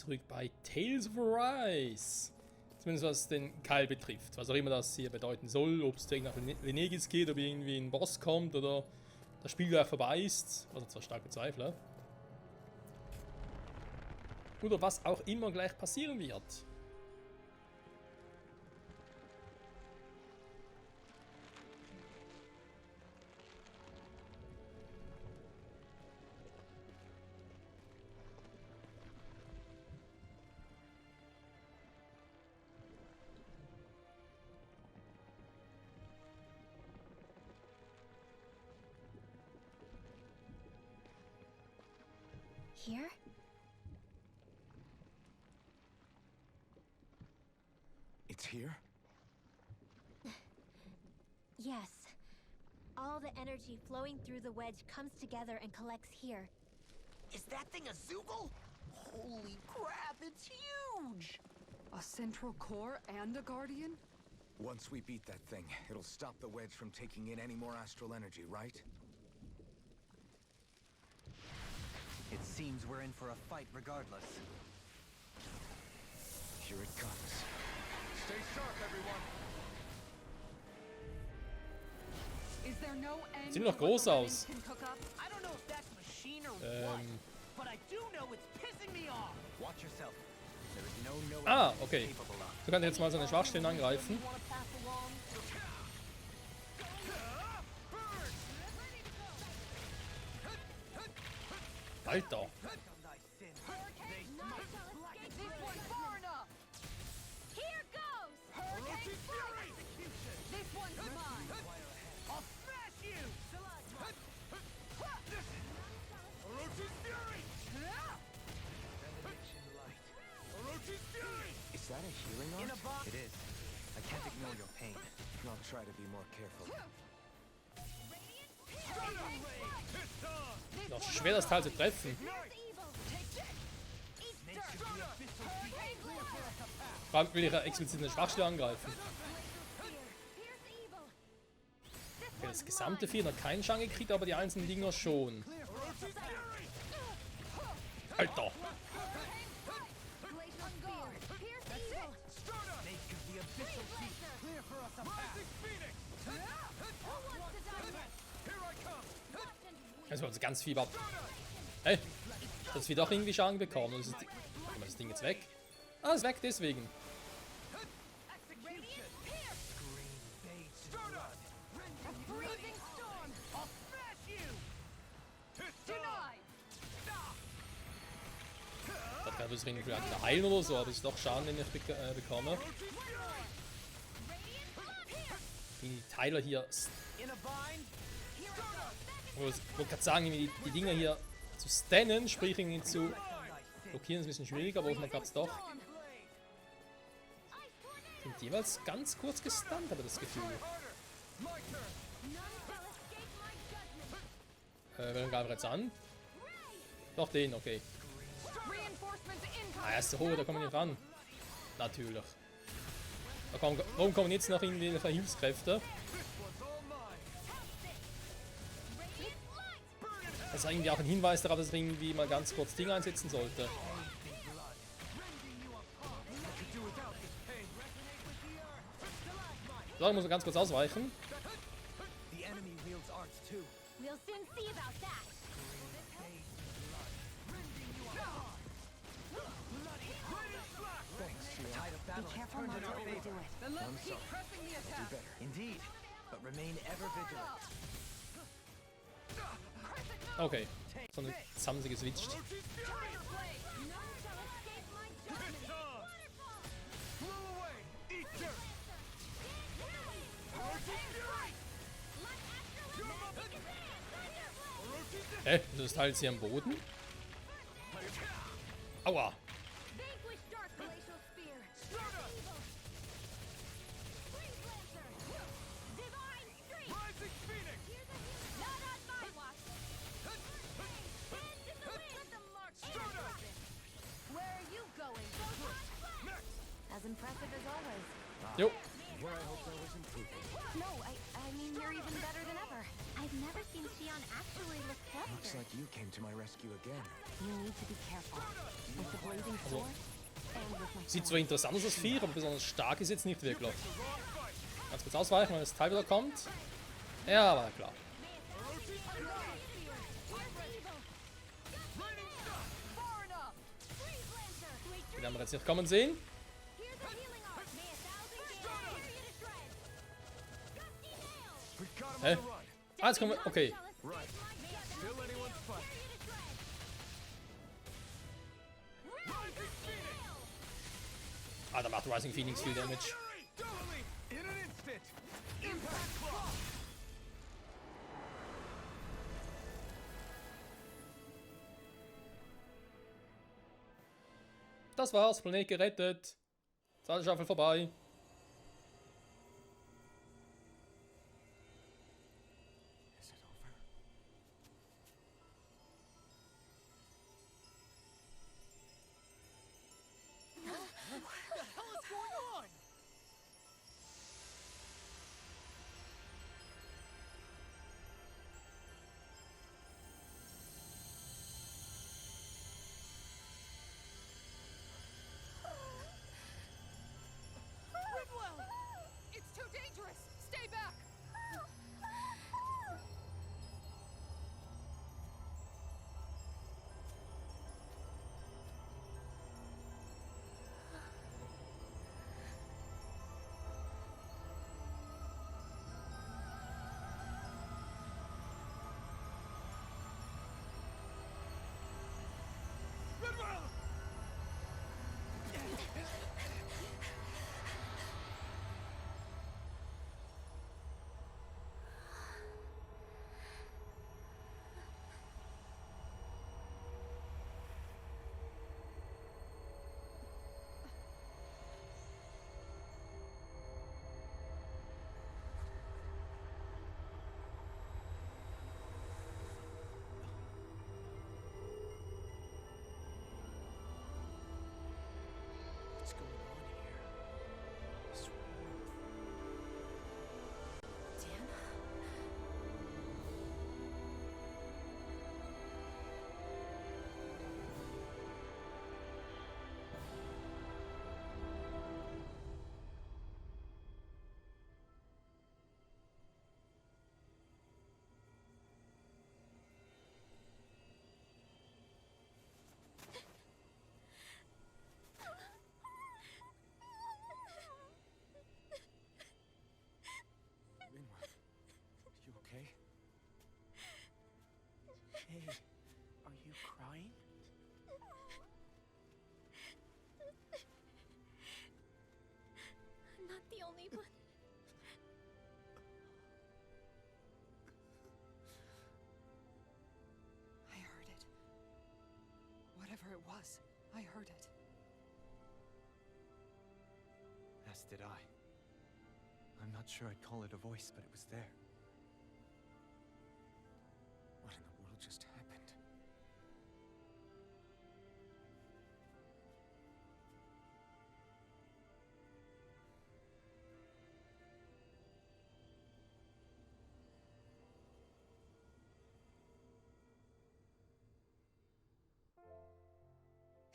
zurück bei Tales of Arise. Zumindest was den Keil betrifft. Was auch immer das hier bedeuten soll. Ob es direkt nach Venegis geht, ob irgendwie ein Boss kommt oder das Spiel gleich vorbei ist. Was ich zwar stark bezweifle. Oder was auch immer gleich passieren wird. Here? It's here? Yes. All the energy flowing through the wedge comes together and collects here. Is that thing a Zoogle? Holy crap, it's huge! A central core and a guardian? Once we beat that thing, it'll stop the wedge from taking in any more astral energy, right? It seems we're in for a fight regardless. Here it comes. Stay sharp, everyone! Is there no end Sieht noch to what groß the aus. Lemmings can cook up? I don't know if that's machine or what, but I do know it's pissing me off. Watch yourself. There is no knowing Ah, what it's okay. capable of. Du kannst jetzt mal seine Schwachstellen angreifen. You wanna pass along? Alter. This one's far enough! Here goes! Hurricane Fury! This one's mine! I'll smash you! Orochi's Fury! Orochi's Fury! Is that a healing In a art? box. It is. I can't ignore your pain. I'll try to be more careful. Noch schwer das Teil zu treffen. Vor allem will ich ja explizit eine Schwachstelle angreifen. Okay, das gesamte Vieh hat keinen Schaden gekriegt, aber die einzelnen Dinger schon. Alter! Jetzt wird ganz viel ab. Hey! Das wird auch irgendwie Schaden bekommen. Ist das Ding jetzt weg? Ah, ist weg deswegen. Ich kann das Ring vielleicht wieder heilen oder so, aber es ist doch Schaden, den ich bekomme. Die Teiler hier. In a bind. Ich wollte gerade sagen, die Dinger hier zu stannen, sprich irgendwie zu blockieren, ist ein bisschen schwieriger, aber man gab es doch. Sind jeweils ganz kurz gestunt, habe ich das Gefühl. Welchen greifen wir jetzt an? Doch den, okay. Ah, er ist so hoch, da kommen wir nicht ran. Natürlich. Warum kommen jetzt noch irgendwie die Hilfskräfte? Das ist irgendwie auch ein Hinweis darauf, dass ich irgendwie mal ganz kurz Ding einsetzen sollte. So, ich muss ganz kurz ausweichen. The enemy wields arts too. We'll soon see about that. Tide of battle Be has careful turned not in to our overdo favor. it. Then let's keep pressing the attack. Indeed, but remain ever vigilant. Okay. Sondern jetzt haben sie geswitcht. Hä? Ist das Teil jetzt hier am Boden? Aua! Vanquish Dark Glacial Spear. Divine Strength. Rising Phoenix! Not on my watch. Hands in the wind. Let them march. Where are you going? As impressive as always. Jo. Where I hoped I was improving. No, I mean you're even better than ever. I've never seen Shion actually look Looks flustered. like you came to my rescue again. You need to be careful. With the blazing sword and with my Sieht sword. zwar interessant aus, das Vieh, aber besonders stark ist jetzt nicht wirklich. Ganz kurz ausweichen, wenn das Teil wieder kommt. Ja, war klar. Far enough. Den haben wir jetzt nicht kommen sehen. We've got him Hä? on the run. Ah, jetzt kommen wir. Okay. Right. Still anyone's fight. Ah, da macht Rising Phoenix viel Damage. Fury! Totally! In an instant! Impact Claw! Das war's, Planet gerettet. Zahlstaffel vorbei. Is it over? What the hell is going on? Ridwell! It's too dangerous. Stay back. Ridwell! What's going on here? This warmth. Rinwell, you okay? Hey, are you crying? I'm not the only one. I heard it. Whatever it was, I heard it. As did I. I'm not sure I'd call it a voice, but it was there. What in the world just happened?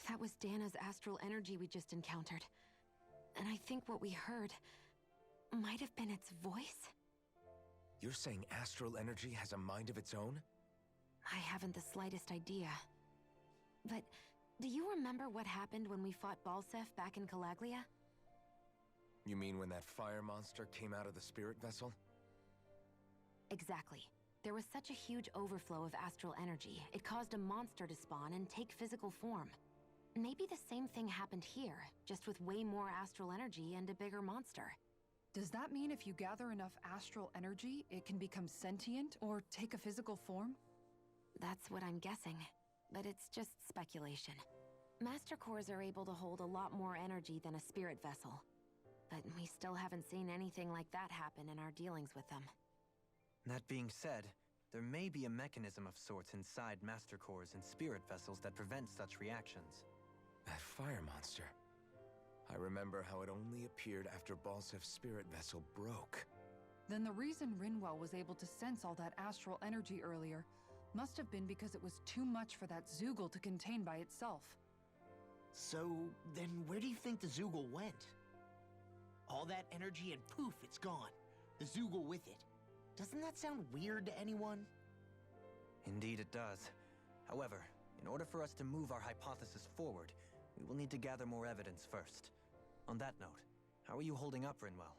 That was Dana's astral energy we just encountered. And I think what we heard might have been its voice? You're saying astral energy has a mind of its own? I haven't the slightest idea. But do you remember what happened when we fought Balsef back in Calaglia? You mean when that fire monster came out of the spirit vessel? Exactly. There was such a huge overflow of astral energy, it caused a monster to spawn and take physical form. Maybe the same thing happened here, just with way more astral energy and a bigger monster. Does that mean if you gather enough astral energy, it can become sentient or take a physical form? That's what I'm guessing, but it's just speculation. Master Cores are able to hold a lot more energy than a spirit vessel, but we still haven't seen anything like that happen in our dealings with them. That being said, there may be a mechanism of sorts inside Master Cores and spirit vessels that prevent such reactions. That fire monster. I remember how it only appeared after Balsef's spirit vessel broke. Then the reason Rinwell was able to sense all that astral energy earlier must have been because it was too much for that Zoogle to contain by itself. So, then where do you think the Zoogle went? All that energy and poof, it's gone. The Zoogle with it. Doesn't that sound weird to anyone? Indeed it does. However, in order for us to move our hypothesis forward, we will need to gather more evidence first. On that note, how are you holding up, Rinwell?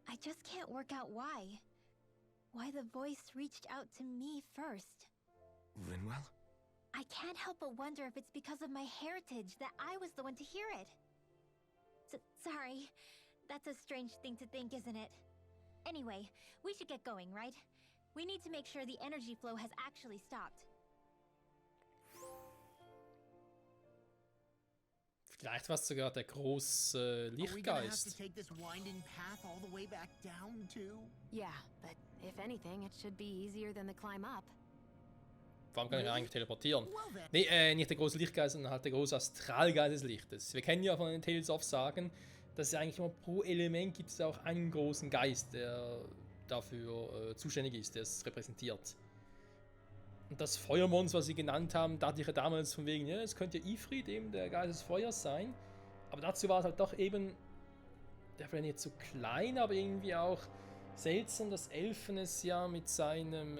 I just can't work out why. Why the voice reached out to me first. Rinwell? I can't help but wonder if it's because of my heritage that I was the one to hear it. Sorry. That's a strange thing to think, isn't it? Anyway, we should get going, right? We need to make sure the energy flow has actually stopped. Vielleicht war es sogar der große Are we gonna have to Lichtgeist. take this winding path all the way back down, too? Yeah, but if anything, it should be easier than the climb up. Warum kann ich eigentlich teleportieren? Well then. Nee, nicht der große Lichtgeist, sondern halt der große Astralgeist des Lichtes. Wir kennen ja von den Tales of Sagen, dass es eigentlich immer pro Element gibt es auch einen großen Geist, der dafür zuständig ist, der es repräsentiert. Und das Feuermonster, was sie genannt haben, dachte ich ja damals von wegen, ja, es könnte ja Ifrit, eben der Geist des Feuers sein. Aber dazu war es halt doch eben, der war nicht so klein, aber irgendwie auch seltsam, dass Elfen es ja mit seinem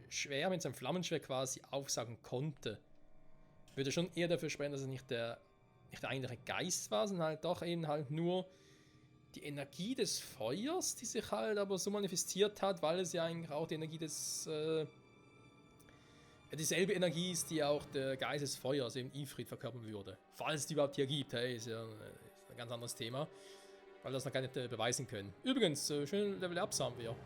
Schwert, mit seinem Flammenschwert quasi aufsagen konnte. Ich würde schon eher dafür sprechen, dass es nicht der eigentliche Geist war, sondern halt doch eben halt nur die Energie des Feuers, die sich halt aber so manifestiert hat, weil es ja eigentlich auch die Energie des dieselbe Energie ist, die auch der Geist des Feuers, eben Ifrit, verkörpern würde. Falls es die überhaupt hier gibt, hey, ist ja ein ganz anderes Thema, weil wir das noch gar nicht beweisen können. Übrigens, schön Level Ups haben wir.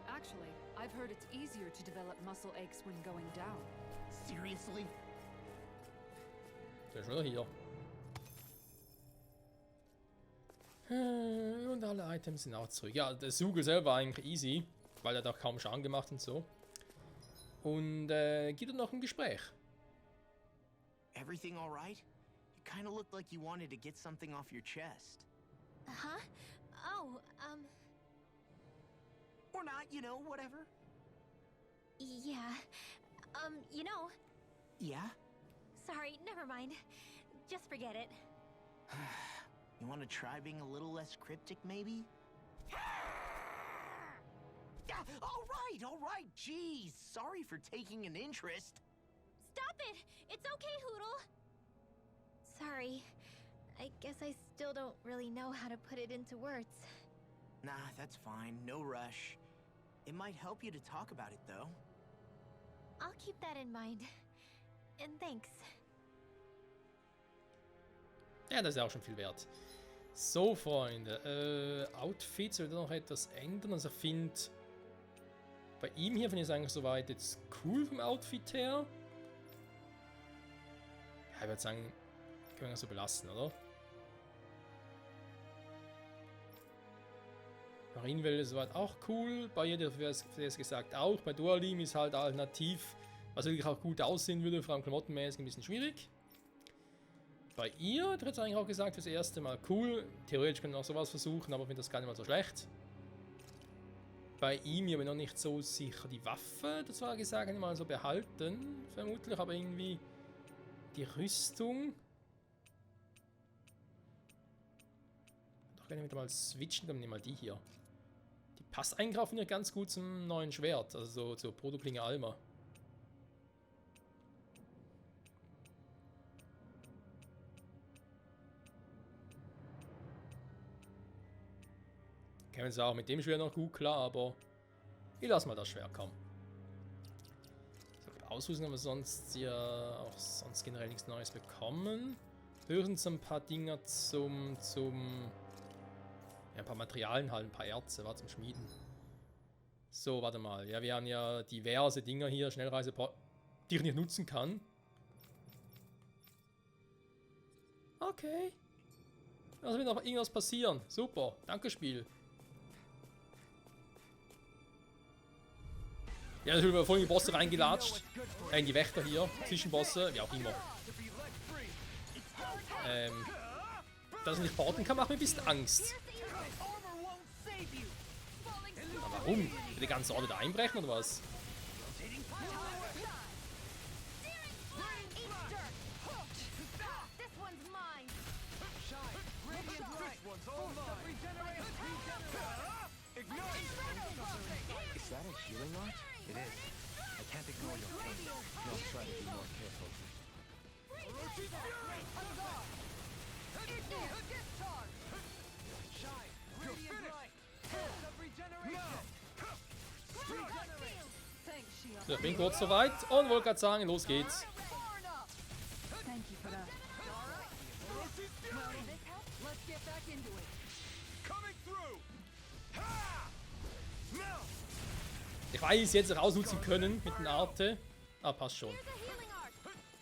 Actually, I've heard it's easier to develop muscle aches when going down. Seriously? Der ist schon hier. Und alle Items sind auch zurück. Ja, der Zoogle selber war eigentlich easy, weil er doch kaum Schaden gemacht und so. Und gibt noch ein Gespräch. Everything all right? You kind of looked like you wanted to get something off your chest. Huh? Oh, Or not, you know, whatever. yeah. You know, Yeah? sorry, never mind. Just forget it. You want to try being a little less cryptic, maybe? Yeah, all right. Jeez, sorry for taking an interest. Stop it! It's okay, Hoodle! Sorry. I guess I still don't really know how to put it into words. Nah, that's fine. No rush. It might help you to talk about it, though. I'll keep that in mind. And thanks. Ja, das ist ja auch schon viel wert. So, Freunde. Outfits würde noch etwas ändern. Also ich finde, bei ihm hier finde ich es eigentlich soweit jetzt cool vom Outfit her. Ja, ich würde sagen, können wir das so belassen, oder? Marinewelle ist soweit auch cool. Bei ihr, wie es gesagt, auch. Bei Dualim ist halt alternativ, was wirklich auch gut aussehen würde, vor allem klamottenmäßig ein bisschen schwierig. Bei ihr, der hat es eigentlich auch gesagt, fürs erste Mal cool. Theoretisch können wir auch sowas versuchen, aber ich finde das gar nicht mal so schlecht. Bei ihm aber noch nicht so sicher. Die Waffe, das war gesagt, mal so behalten, vermutlich, aber irgendwie die Rüstung. Doch gerne wieder mal switchen, dann nehmen wir mal die hier. Die passt eigentlich auch wieder ganz gut zum neuen Schwert, also so zur Protoklinge Alma. Kämen sie auch mit dem Schwert noch gut klar, aber ich lasse mal das Schwert kommen. So, Ausrüstung haben wir sonst ja auch sonst generell nichts Neues bekommen. Höchstens ein paar Dinger zum ja, ein paar Materialien halt, ein paar Erze, war zum Schmieden. So, warte mal. Ja, wir haben ja diverse Dinger hier, Schnellreise, die ich nicht nutzen kann. Okay. Also wird noch irgendwas passieren. Super, danke Spiel. Ja, natürlich haben wir vorhin in die Bosse reingelatscht. In die Wächter hier, Zwischenbosse, wie auch immer. dass ich nicht porten kann, macht mir ein bisschen Angst. Aber warum? Will die ganze Orte da einbrechen oder was? Is that a healing art? It is. I can't ignore your pain. I'll try to be more careful. So, ich bin kurz soweit und wollte gerade sagen, los geht's. Thank you for that. Well, let's get back into it. Ich weiß, jetzt rausnutzen können mit den Arte. Ah, passt schon.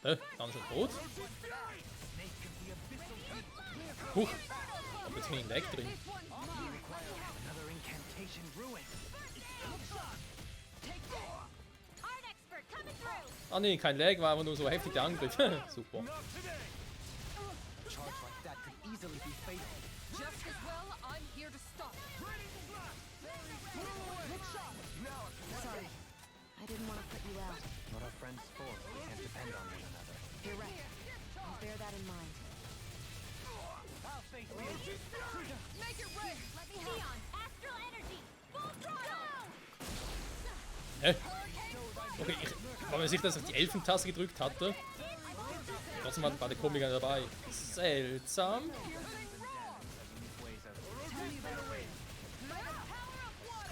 Dann schon tot. Huch. Aber jetzt bin ich in Lag drin. Another incantation ruin. Ah ne, kein Lag, war aber nur so heftig der Angriff. Super. Charge like that could easily be fatal. Just as well, I'm here to stop. Sorry, I didn't want to put you out. What are friends for? We can't depend on one another. You're right. I'll bear that in mind. make it rain. Let me help. Neon, astral energy, full throttle. Okay, ich war mir sicher, dass ich die Elfentaste gedrückt hatte. Trotzdem war der Komiker dabei. Seltsam.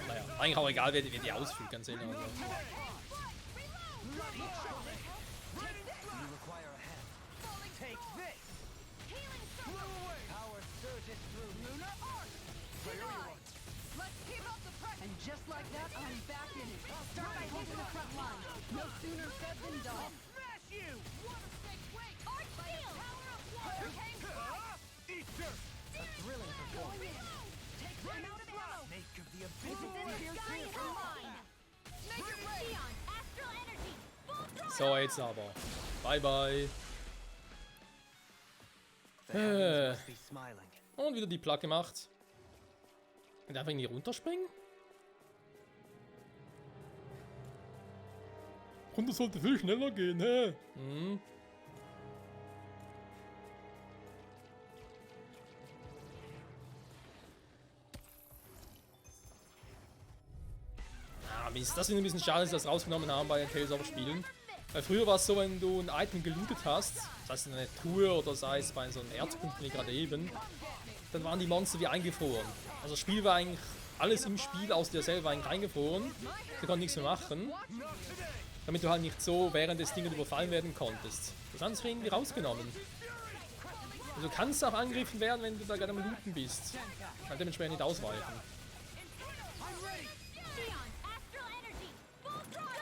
Naja, eigentlich auch egal, wer die ausführt, ganz ehrlich. Also. You require a hand. Take this! Power surges through Luna Arc! Let's keep up the pressure. And just like that, I'm back in it. Start by taking the front line. No sooner said than done. Smash you! Arc shield. Power of water. A thrilling performance. I'm out of ammo. Make of the This abyss. is the sky is mine. Make it rain. Neon, astral energy, full throttle. So, jetzt aber. Bye, bye. The heavens must be smiling. Und wieder die Plug gemacht. Und einfach irgendwie runterspringen? Runter sollte viel schneller gehen, hä? Hm. Ah, Mist. Das finde ich ein bisschen schade, dass sie das rausgenommen haben bei den Tales of Spielen. Weil früher war es so, wenn du ein Item gelootet hast, sei es in einer Truhe oder sei es bei so einem Erzpunkt wie gerade eben, dann waren die Monster wie eingefroren. Also das Spiel war eigentlich alles im Spiel, aus dir selber eigentlich eingefroren. Du konntest nichts mehr machen. Damit du halt nicht so während des Dinges überfallen werden konntest. Das haben sie irgendwie rausgenommen. Also du kannst auch angegriffen werden, wenn du da gerade am Looten bist. Kann dementsprechend nicht ausweichen. Neon, astral energy, full throttle.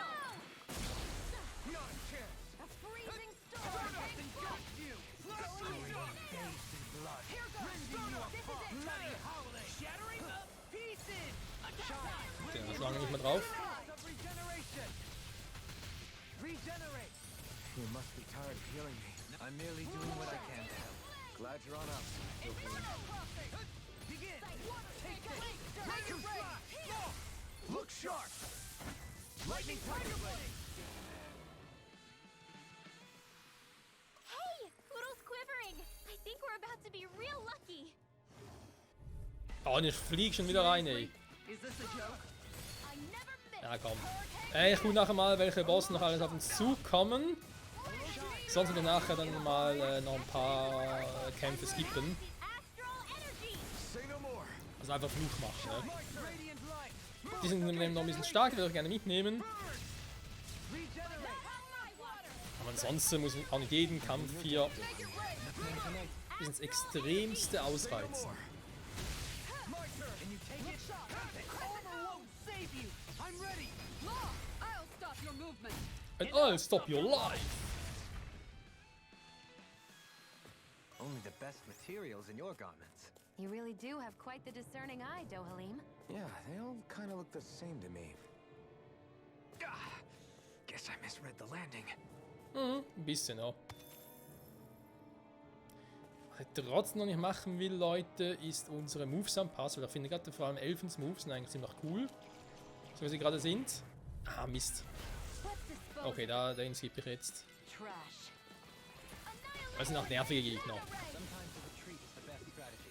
A freezing storm. Okay, das lange nicht mehr drauf. Regenerate! You must be tired of healing me. I'm merely doing what I can to help. Glad you're on up. Begin! Take this! Make it rain! Look sharp! Lightning Tiger Blade! Hey, Poodle's quivering. I think we're about to be real lucky. Oh, und ich flieg schon wieder rein, ey. Is this a joke? I never miss. Ja, komm. Ich gucke nachher mal, welche Boss noch alles auf uns zukommen. Sonst wir nachher dann mal noch ein paar Kämpfe skippen. Astral energy. Say no more. Also einfach Fluch machen, ne? Radiant Light! Die sind nämlich noch ein bisschen stark, die würde ich gerne mitnehmen. Regenerate! Aber ansonsten muss ich auch nicht jeden Kampf hier bis ins Extremste ausreizen. Can you take it? Armor won't save you! I'm ready! Law, I'll stop your movement. And I'll stop your life! Only the best materials in your garments. You really do have quite the discerning eye, Dohalim. Yeah, they all kind of look the same to me. Guess I misread the landing. Mhm, ein bisschen auch. Was ich trotzdem noch nicht machen will, Leute, ist unsere Moves anpassen, weil ich finde gerade vor allem Elfens Moves sind eigentlich ziemlich cool. So wie sie gerade sind. Ah, Mist. Okay, den skippe ich jetzt. Das sind auch nervige Gegner. Sometimes a retreat is the best strategy.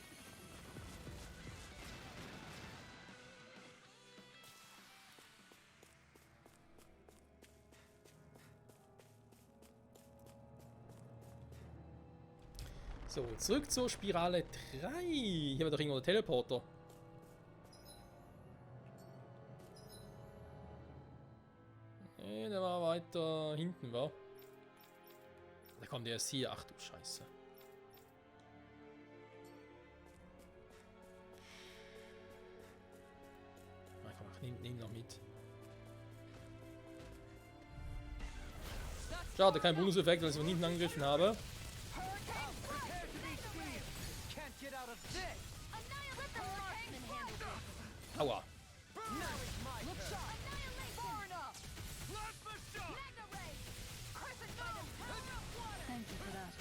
So, zurück zur Spirale 3. Hier war doch irgendwo der Teleporter. Nee, der war weiter hinten, war. Da kommt der erst hier. Ach du Scheiße. Na komm, nimm ihn noch mit. Schade, kein Bonuseffekt, weil ich von hinten angegriffen habe. Aua. Thank you for that.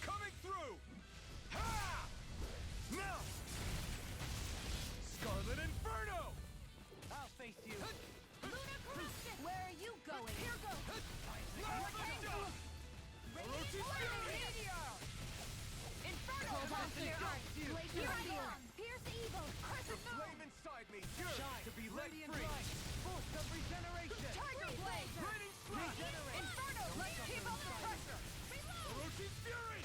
Coming through! Ha! Now! Scarlet Inferno! I'll face you. Where are you going? Here goes. Here I am. Pierce evil. The flame inside me yearns to be let free. Boost of regeneration. Tiger blade. Grinning slash! Inferno. Let's keep up the pressure. Orochi's fury!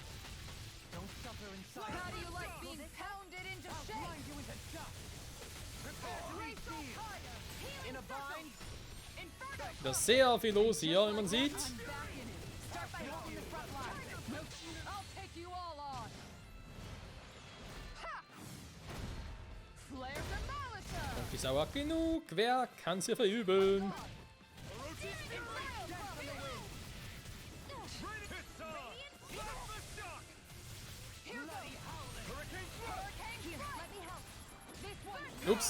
Don't suffer in silence. How do you like being pounded into I'll shape? grind you into dust. Prepare to receive. In a bind. Da ist sehr viel los hier, wie man sieht. I'm back in it. Start by holding the front line. I'll take you all on. Ha! Flare Demolitor. Die Sauer genug. Wer kann's hier verübeln? Orochi's fury! Pits off! Blast the shock! Bloody howling. Hurricane thrust! Here, let me help. This one. Ups.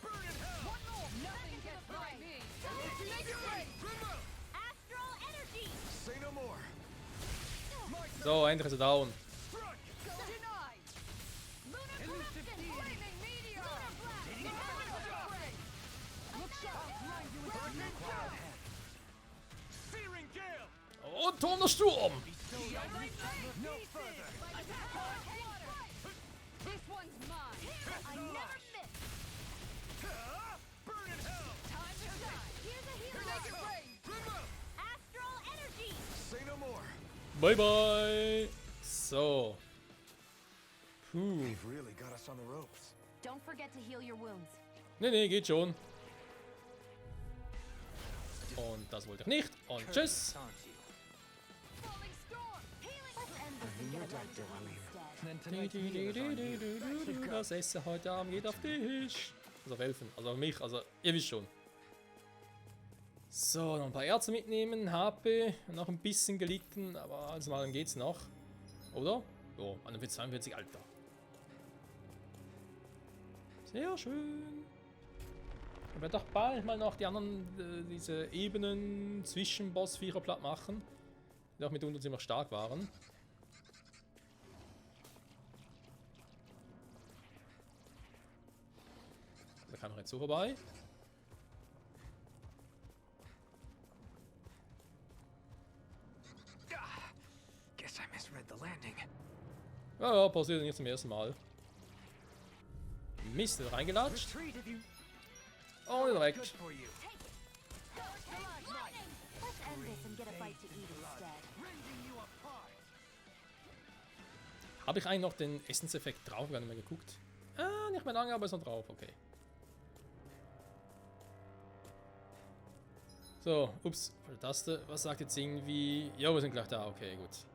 Burn in hell! One more. Nothing gets by me. Orochi's fury! Tremor! Astral energy. Say no more! My So, endlich ist er down. struck! Denied. Lunar Elusive corruption. deity. Flaming meteor. Lunar blast. Look sharp. Grind you into Hurricane new cloud! hand. Searing gale! Und Donnersturm. No further. This one's mine. I never miss. Ah! Burn in hell! Time to shine. Here's a healer. Tremor! Astral energy. Say no more! Bye bye. So. Puh. They've really got us on the ropes. Don't forget to heal your wounds. Nee, geht schon. Und das wollte ich nicht. Und tschüss. Cursed, aren't you? Falling storm. Healing. Let's end this and get a bite to eat instead. Then tonight's meal is on you. Das Essen heute Abend geht auf Tisch. Also auf Elfen, also auf mich, also ihr wisst schon. So, noch ein paar Erze mitnehmen, HP, noch ein bisschen gelitten, aber also mal dann geht's noch. Oder? Jo, 41, 42, Alter. Sehr schön. Ich werde doch bald mal noch die anderen, diese Ebenen zwischen Bossviecher platt machen, die auch mitunter ziemlich stark waren. Da kann man jetzt so vorbei. Guess I misread the landing. Ja, passiert nicht zum ersten Mal. Mist, reingelatscht. Retreat if you. Und wieder weg. Good for you. Lightning. Let's end this and get a bite to eat instead. Rending you apart. Habe ich eigentlich noch den Essenseffekt drauf? Gar nicht mehr geguckt. Ah, nicht mehr lange, aber ist noch drauf. Okay. So, ups, falsche Taste. Was sagt jetzt irgendwie... Ja, wir sind gleich da. Okay, gut.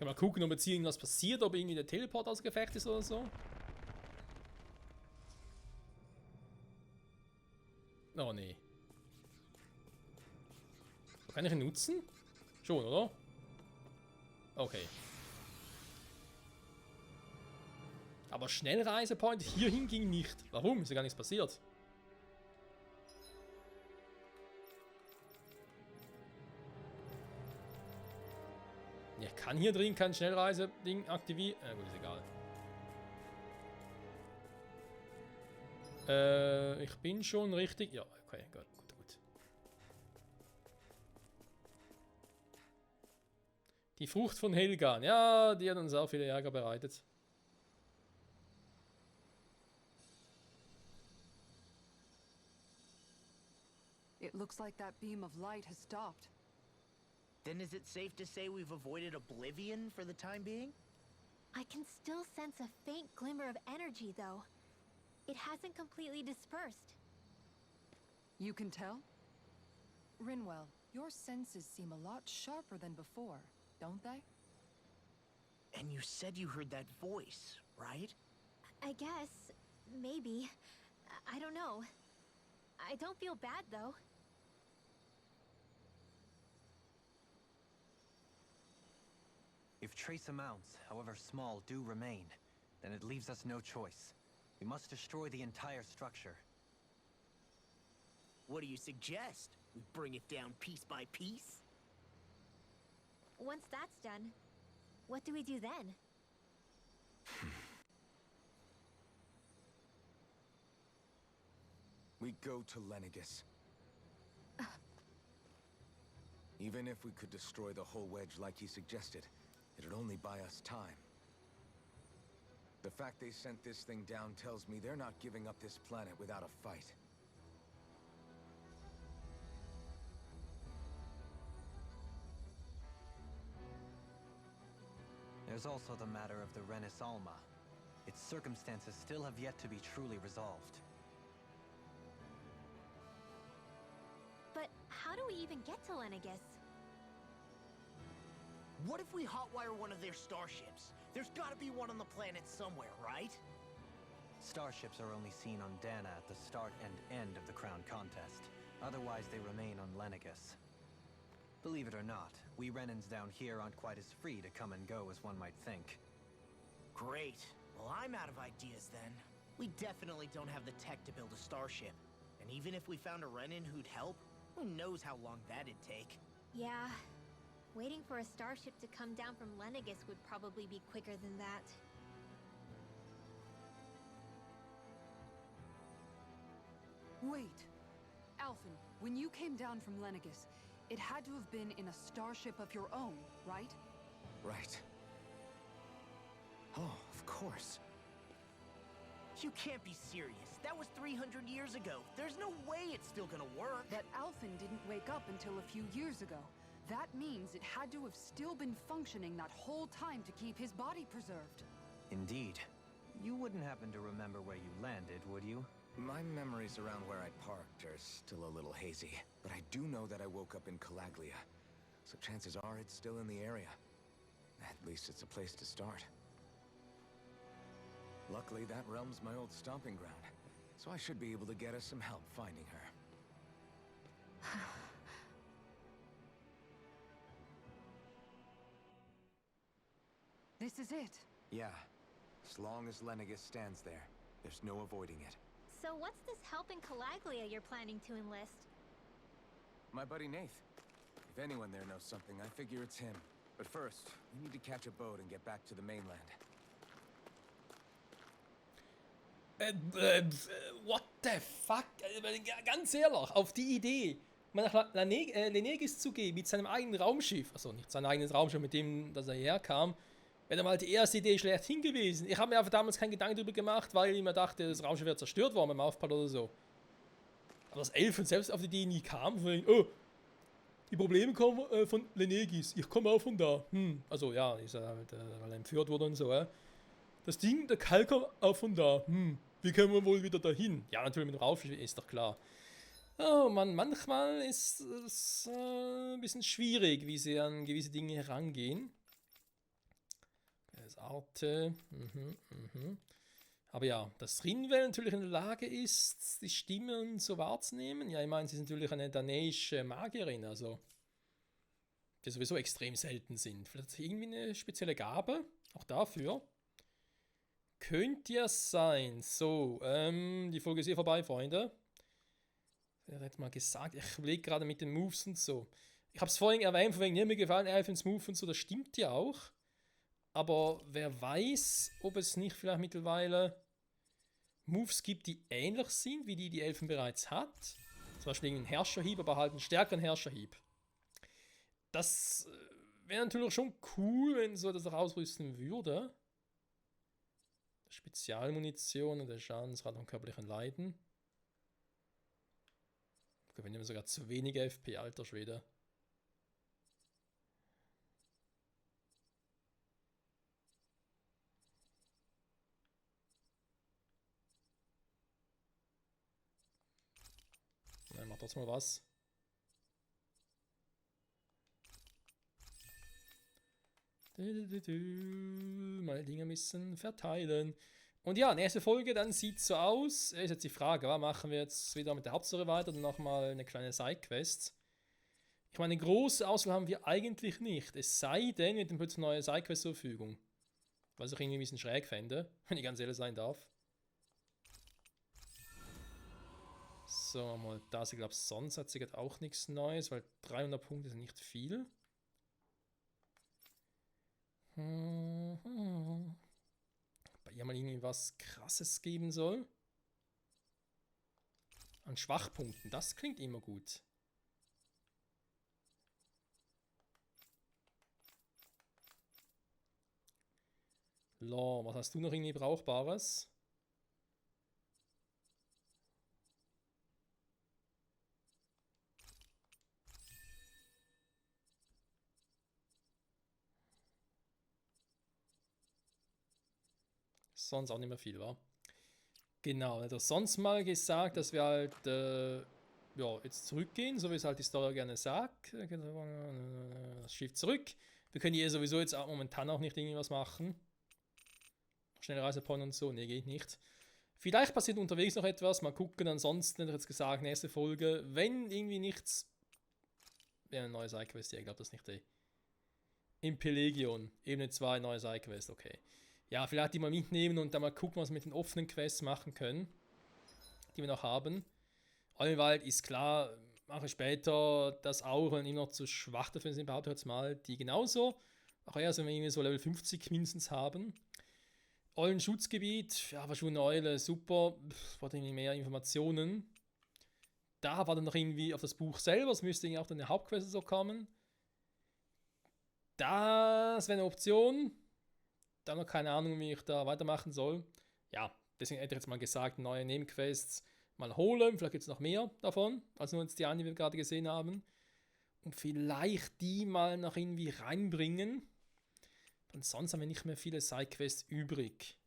Kann mal gucken, ob jetzt hier irgendwas passiert, ob irgendwie der Teleport aus Gefecht ist oder so. Oh, nee. Kann ich ihn nutzen? Schon, oder? Okay. Aber Schnellreisepoint hierhin ging nicht. Warum? Ist ja gar nichts passiert. kann hier drin kein Schnellreise-Ding aktivieren. Gut, ist egal. Ich bin schon richtig. Ja, okay, gut. Die Frucht von Helgan. Ja, die hat uns auch viele Ärger bereitet. It looks like that beam of light has stopped. Then is it safe to say we've avoided oblivion for the time being? I can still sense a faint glimmer of energy, though. It hasn't completely dispersed. You can tell? Rinwell, your senses seem a lot sharper than before, don't they? And you said you heard that voice, right? I guess. Maybe. I don't know. I don't feel bad, though. If trace amounts, however small, do remain, then it leaves us no choice. We must destroy the entire structure. What do you suggest? We bring it down piece by piece? Once that's done, what do we do then? We go to Lenegis. Even if we could destroy the whole wedge like he suggested, it'd only buy us time. The fact they sent this thing down tells me they're not giving up this planet without a fight. There's also the matter of the Renis Alma. Its circumstances still have yet to be truly resolved. But how do we even get to Lenegis? What if we hotwire one of their starships? There's gotta be one on the planet somewhere, right? Starships are only seen on Dana at the start and end of the Crown Contest. Otherwise, they remain on Lenegis. Believe it or not, we Renans down here aren't quite as free to come and go as one might think. Great. Well, I'm out of ideas then. We definitely don't have the tech to build a starship. And even if we found a Renin who'd help, who knows how long that'd take. Yeah. Waiting for a starship to come down from Lenegis would probably be quicker than that. Wait. Alphen, when you came down from Lenegis, it had to have been in a starship of your own, right? Right. Oh, of course. You can't be serious. That was 300 years ago. There's no way it's still gonna work. But Alphen didn't wake up until a few years ago. That means it had to have still been functioning that whole time to keep his body preserved. Indeed. You wouldn't happen to remember where you landed, would you? My memories around where I parked are still a little hazy, but I do know that I woke up in Calaglia, so chances are it's still in the area. At least it's a place to start. Luckily, that realm's my old stomping ground, so I should be able to get us some help finding her. This is it. Yeah, as long as Lenegis stands there, there's no avoiding it. So what's this help in Calaglia you're planning to enlist? My buddy Nath. If anyone there knows something, I figure it's him. But first, we need to catch a boat and get back to the mainland. What the fuck? Ganz ehrlich, auf die Idee, mal nach Lenegis zu gehen mit seinem eigenen Raumschiff, also nicht sein eigenes Raumschiff, mit dem, dass er herkam, wäre mal die erste Idee schlechthin gewesen. Ich habe mir einfach damals keinen Gedanken darüber gemacht, weil ich mir dachte, das Raumschiff wird zerstört worden beim Aufprall oder so. Aber dass Elfen selbst auf die Idee nie kam, von wegen, oh, die Probleme kommen von Lenegis, ich komme auch von da. Also ja, ist er halt, weil er entführt wurde und so. Das Ding, der Kalk kommt auch von da. Wie können wir wohl wieder dahin? Ja, natürlich mit dem Raumschiff, ist doch klar. Oh Mann, manchmal ist es ein bisschen schwierig, wie sie an gewisse Dinge herangehen. Das Arte. Aber ja, dass Rinwell natürlich in der Lage ist, die Stimmen so wahrzunehmen. Ja, ich meine, sie ist natürlich eine danaische Magierin, also die sowieso extrem selten sind. Vielleicht hat sie irgendwie eine spezielle Gabe, auch dafür. Könnte ja sein. So, die Folge ist hier vorbei, Freunde. Ich hätte mal gesagt, ich überlege gerade mit den Moves und so. Ich habe es vorhin erwähnt, von wegen mir gefallen Elfen Smooth und so, das stimmt ja auch. Aber wer weiß, ob es nicht vielleicht mittlerweile Moves gibt, die ähnlich sind, wie die Elfen bereits hat. Zum Beispiel einen Herrscherhieb, aber halt einen stärkeren Herrscherhieb. Das wäre natürlich schon cool, wenn so das auch ausrüsten würde. Spezialmunition und der Schadensrad und körperlichen Leiden. Wir nehmen sogar zu wenig FP, alter Schwede. Nein, macht trotzdem mal was. Meine Dinge müssen verteilen. Und ja, nächste Folge, dann sieht es so aus. Ist jetzt die Frage, was machen wir jetzt wieder mit der Hauptstory weiter und nochmal eine kleine Sidequest. Ich meine, eine große Auswahl haben wir eigentlich nicht. Es sei denn, mit dem plötzlich neue Sidequest zur Verfügung. Was ich irgendwie ein bisschen schräg fände, wenn ich ganz ehrlich sein darf. So, mal das. Ich glaube, sonst hat sie auch nichts Neues, weil 300 Punkte sind nicht viel. Bei ihr mal irgendwie was Krasses geben soll. An Schwachpunkten, das klingt immer gut. Lo, was hast du noch irgendwie Brauchbares? Sonst auch nicht mehr viel, wa? Genau, er hat sonst mal gesagt, dass wir halt ja, jetzt zurückgehen, so wie es halt die Story gerne sagt. Das Schiff zurück. Wir können hier sowieso jetzt auch momentan auch nicht irgendwas machen. Schnelle Reiseplan und so, ne, geht nicht. Vielleicht passiert unterwegs noch etwas, mal gucken. Ansonsten hätte ich jetzt gesagt, nächste Folge, wenn irgendwie nichts. Wäre eine neue Sidequest, ja, ich glaube das nicht, ey. Im Pelegion, Ebene 2, neue Sidequest, okay. Ja, vielleicht die mal mitnehmen und dann mal gucken, was wir mit den offenen Quests machen können, die wir noch haben. Allenwald ist klar, mache später das auch, wenn immer noch zu schwach dafür sind, behaupte ich jetzt mal, die genauso. Auch erst, wenn wir irgendwie so Level 50 mindestens haben. Eulenschutzgebiet, ja, war schon eine Eule, super, braucht irgendwie mehr Informationen. Da war dann noch irgendwie auf das Buch selber, es müsste irgendwie auch dann eine Hauptquest so kommen. Das wäre eine Option. Da noch keine Ahnung, wie ich da weitermachen soll. Ja, deswegen hätte ich jetzt mal gesagt, neue Nebenquests mal holen. Vielleicht gibt es noch mehr davon, als nur jetzt die eine, die wir gerade gesehen haben. Und vielleicht die mal noch irgendwie reinbringen. Und sonst haben wir nicht mehr viele Sidequests übrig.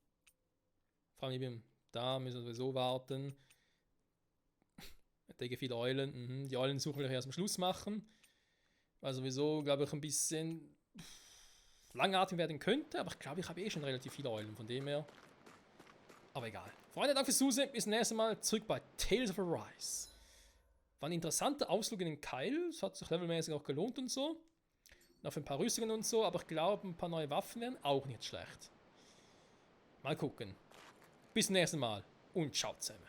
Vor allem eben, da müssen wir sowieso warten. Ich denke, viele Eulen. Die Eulen suchen wir erst am Schluss machen. Weil sowieso, glaube ich, ein bisschen langatmig werden könnte, aber ich glaube, ich habe eh schon relativ viele Eulen, von dem her. Aber egal. Freunde, danke fürs Zusehen. Bis zum nächsten Mal zurück bei Tales of Arise. War ein interessanter Ausflug in den Keil. Es hat sich levelmäßig auch gelohnt und so. Noch für ein paar Rüstungen und so, aber ich glaube, ein paar neue Waffen wären auch nicht schlecht. Mal gucken. Bis zum nächsten Mal und ciao zusammen.